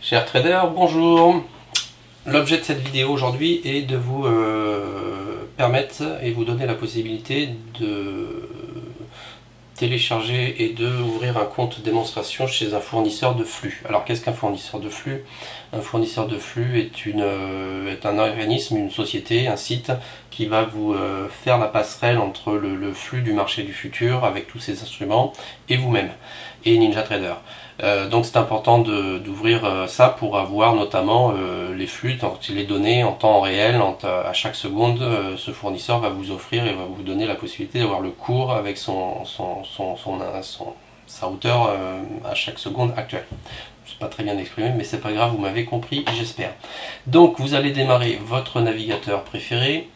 Chers traders, bonjour. L'objet de cette vidéo aujourd'hui est de vous permettre et vous donner la possibilité de télécharger et d'ouvrir un compte démonstration chez un fournisseur de flux. Alors qu'est-ce qu'un fournisseur de flux? Un fournisseur de flux est un organisme, une société, un site qui va vous faire la passerelle entre le flux du marché du futur avec tous ces instruments et vous-même et NinjaTrader. Donc c'est important d'ouvrir ça pour avoir notamment les flux, les données en temps réel, à chaque seconde. Ce fournisseur va vous offrir et va vous donner la possibilité d'avoir le cours avec sa hauteur à chaque seconde actuelle. Je ne sais pas très bien exprimé, mais c'est pas grave, vous m'avez compris, j'espère. Donc vous allez démarrer votre navigateur préféré.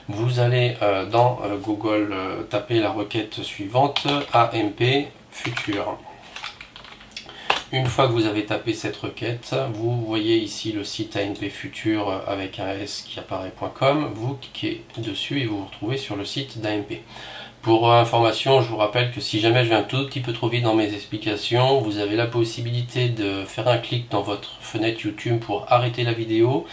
Vous allez dans Google taper la requête suivante, AMP Futur. Une fois que vous avez tapé cette requête, vous voyez ici le site AMP Futur avec un S qui apparaît.com. Vous cliquez dessus et vous vous retrouvez sur le site d'AMP. Pour information, je vous rappelle que si jamais je vais un tout petit peu trop vite dans mes explications, vous avez la possibilité de faire un clic dans votre fenêtre YouTube pour arrêter la vidéo.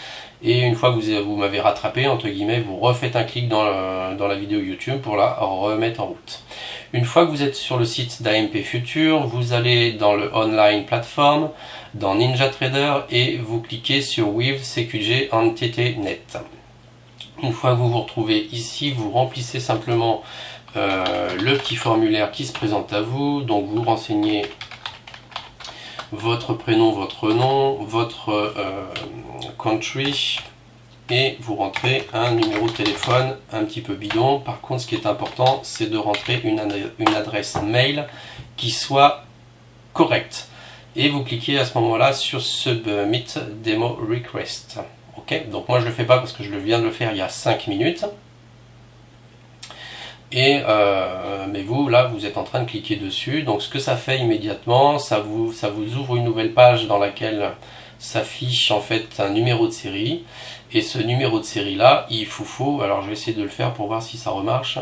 Et une fois que vous m'avez rattrapé, entre guillemets, vous refaites un clic dans la vidéo YouTube pour la remettre en route. Une fois que vous êtes sur le site d'AMP Futur, vous allez dans le Online Platform, dans NinjaTrader et vous cliquez sur With CQG Entity Net. Une fois que vous vous retrouvez ici, vous remplissez simplement le petit formulaire qui se présente à vous. Donc vous renseignez votre prénom, votre nom, votre country et vous rentrez un numéro de téléphone un petit peu bidon. Par contre, ce qui est important, c'est de rentrer une adresse mail qui soit correcte. Et vous cliquez à ce moment-là sur Submit Demo Request. Ok, donc moi je ne le fais pas parce que je viens de le faire il y a 5 minutes. Mais vous, là, vous êtes en train de cliquer dessus. Donc ce que ça fait immédiatement, ça vous ouvre une nouvelle page dans laquelle s'affiche en fait un numéro de série. Et ce numéro de série là, il faut, alors je vais essayer de le faire pour voir si ça remarche.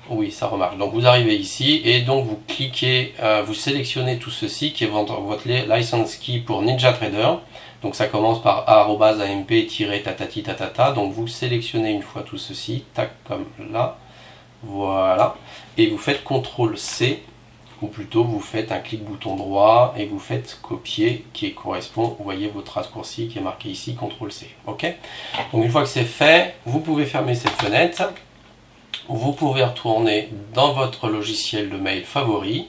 Oui, ça remarche. Donc vous arrivez ici et donc vous cliquez, vous sélectionnez tout ceci qui est votre license key pour NinjaTrader. Donc ça commence par @amp-tatati tatata. Donc vous sélectionnez une fois tout ceci, tac comme là, voilà, et vous faites CTRL-C, ou plutôt vous faites un clic bouton droit et vous faites copier qui correspond, vous voyez votre raccourci qui est marqué ici, CTRL-C. Ok. Donc une fois que c'est fait, vous pouvez fermer cette fenêtre. Vous pouvez retourner dans votre logiciel de mail favori.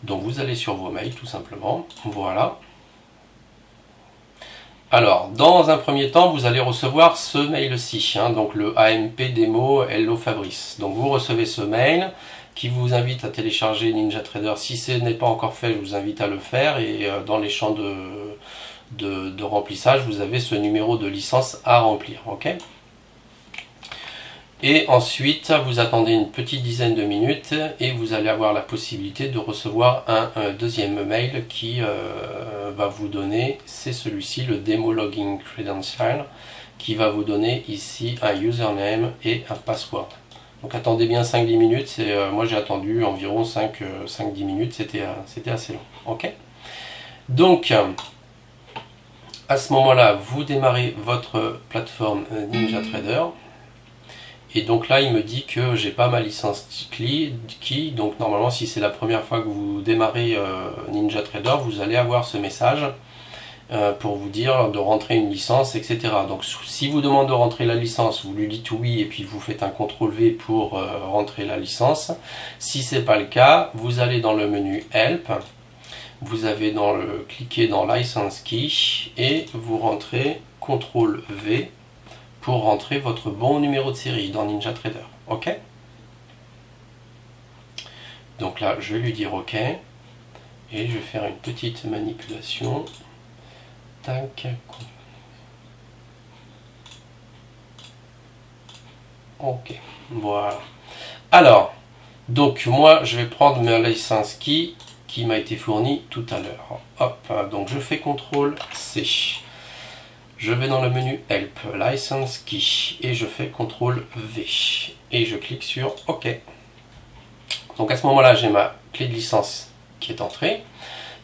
Donc vous allez sur vos mails tout simplement. Voilà. Alors, dans un premier temps, vous allez recevoir ce mail-ci, donc le AMP Demo Hello Fabrice. Donc vous recevez ce mail qui vous invite à télécharger NinjaTrader. Si ce n'est pas encore fait, je vous invite à le faire. Et dans les champs de remplissage, vous avez ce numéro de licence à remplir. Ok. Et ensuite, vous attendez une petite dizaine de minutes et vous allez avoir la possibilité de recevoir un deuxième mail qui va vous donner, c'est celui-ci, le Demo Login Credential, qui va vous donner ici un username et un password. Donc attendez bien 5-10 minutes, moi j'ai attendu environ 5-10 minutes, c'était assez long. Ok. Donc, à ce moment-là, vous démarrez votre plateforme NinjaTrader. Et donc là, il me dit que j'ai pas ma licence key. Donc normalement, si c'est la première fois que vous démarrez NinjaTrader, vous allez avoir ce message pour vous dire de rentrer une licence, etc. Donc si vous demande de rentrer la licence, vous lui dites oui et puis vous faites un CTRL-V pour rentrer la licence. Si c'est pas le cas, vous allez dans le menu Help. Vous avez cliquez dans License Key et vous rentrez CTRL-V pour rentrer votre bon numéro de série dans NinjaTrader. Ok. Donc là, je vais lui dire OK. Et je vais faire une petite manipulation. Tac. Ok. Voilà. Alors, donc moi, je vais prendre ma license key qui m'a été fournie tout à l'heure. Hop. Donc je fais CTRL-C. Je vais dans le menu Help, License Key, et je fais CTRL-V. Et je clique sur OK. Donc à ce moment-là, j'ai ma clé de licence qui est entrée.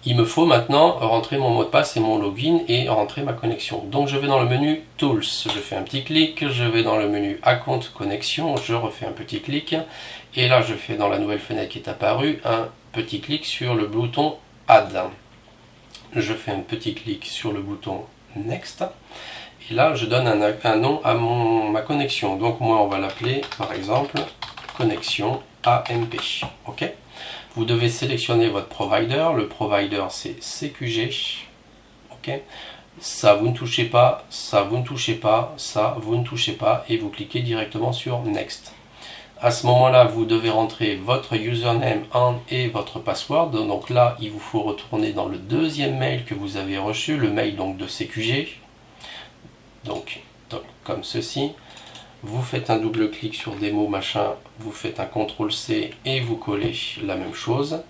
Il me faut maintenant rentrer mon mot de passe et mon login et rentrer ma connexion. Donc je vais dans le menu Tools, je fais un petit clic, je vais dans le menu Account Connexion, je refais un petit clic, et là je fais dans la nouvelle fenêtre qui est apparue un petit clic sur le bouton Add. Je fais un petit clic sur le bouton Next, et là je donne un nom à ma connexion. Donc moi on va l'appeler par exemple connexion AMP. Ok. Vous devez sélectionner votre provider. Le provider, c'est CQG. Ok. Ça, vous ne touchez pas. Ça, vous ne touchez pas. Ça, vous ne touchez pas. Et vous cliquez directement sur Next. À ce moment-là, vous devez rentrer votre username et votre password. Donc là, il vous faut retourner dans le deuxième mail que vous avez reçu, le mail donc de CQG. Donc comme ceci. Vous faites un double clic sur démo machin, vous faites un CTRL-C et vous collez la même chose.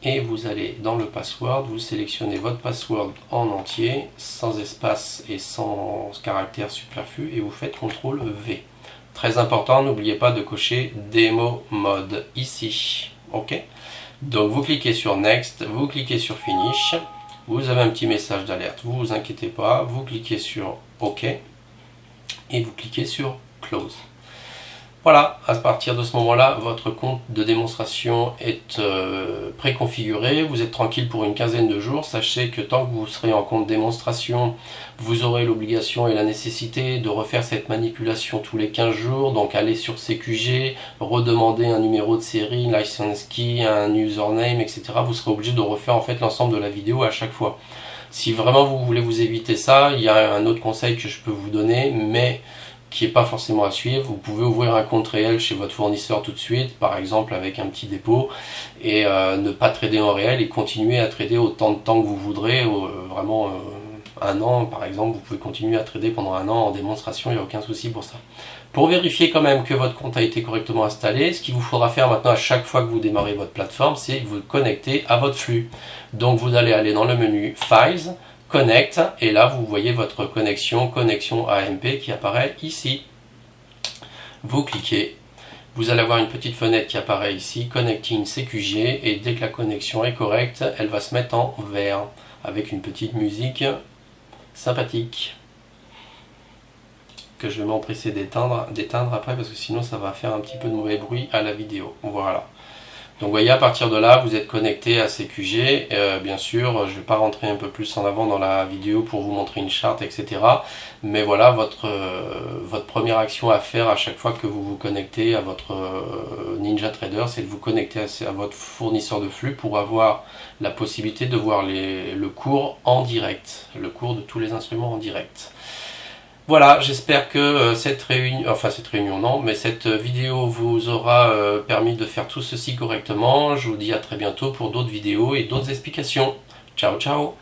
Et vous allez dans le password, vous sélectionnez votre password en entier, sans espace et sans caractère superflu, et vous faites CTRL-V. Très important, n'oubliez pas de cocher démo mode ici. Ok. Donc vous cliquez sur Next, vous cliquez sur Finish, vous avez un petit message d'alerte, vous vous inquiétez pas, vous cliquez sur OK. Et vous cliquez sur Close. Voilà, à partir de ce moment-là, votre compte de démonstration est préconfiguré. Vous êtes tranquille pour une quinzaine de jours. Sachez que tant que vous serez en compte démonstration, vous aurez l'obligation et la nécessité de refaire cette manipulation tous les 15 jours. Donc aller sur CQG, redemander un numéro de série, license key, un username, etc. Vous serez obligé de refaire en fait l'ensemble de la vidéo à chaque fois. Si vraiment vous voulez vous éviter ça, il y a un autre conseil que je peux vous donner, mais qui n'est pas forcément à suivre. Vous pouvez ouvrir un compte réel chez votre fournisseur tout de suite, par exemple avec un petit dépôt, et ne pas trader en réel et continuer à trader autant de temps que vous voudrez, vraiment un an par exemple, vous pouvez continuer à trader pendant un an en démonstration, il n'y a aucun souci pour ça. Pour vérifier quand même que votre compte a été correctement installé, ce qu'il vous faudra faire maintenant à chaque fois que vous démarrez votre plateforme, c'est vous connecter à votre flux. Donc vous allez aller dans le menu Files, Connect, et là vous voyez votre connexion AMP qui apparaît ici. Vous cliquez, vous allez avoir une petite fenêtre qui apparaît ici, Connecting CQG, et dès que la connexion est correcte, elle va se mettre en vert, avec une petite musique sympathique, que je vais m'empresser d'éteindre après, parce que sinon ça va faire un petit peu de mauvais bruit à la vidéo. Voilà. Donc vous voyez, à partir de là, vous êtes connecté à CQG. Bien sûr, je ne vais pas rentrer un peu plus en avant dans la vidéo pour vous montrer une charte, etc. Mais voilà, votre première action à faire à chaque fois que vous vous connectez à votre NinjaTrader, c'est de vous connecter à votre fournisseur de flux pour avoir la possibilité de voir le cours en direct, le cours de tous les instruments en direct. Voilà, j'espère que cette vidéo vous aura permis de faire tout ceci correctement. Je vous dis à très bientôt pour d'autres vidéos et d'autres explications. Ciao, ciao!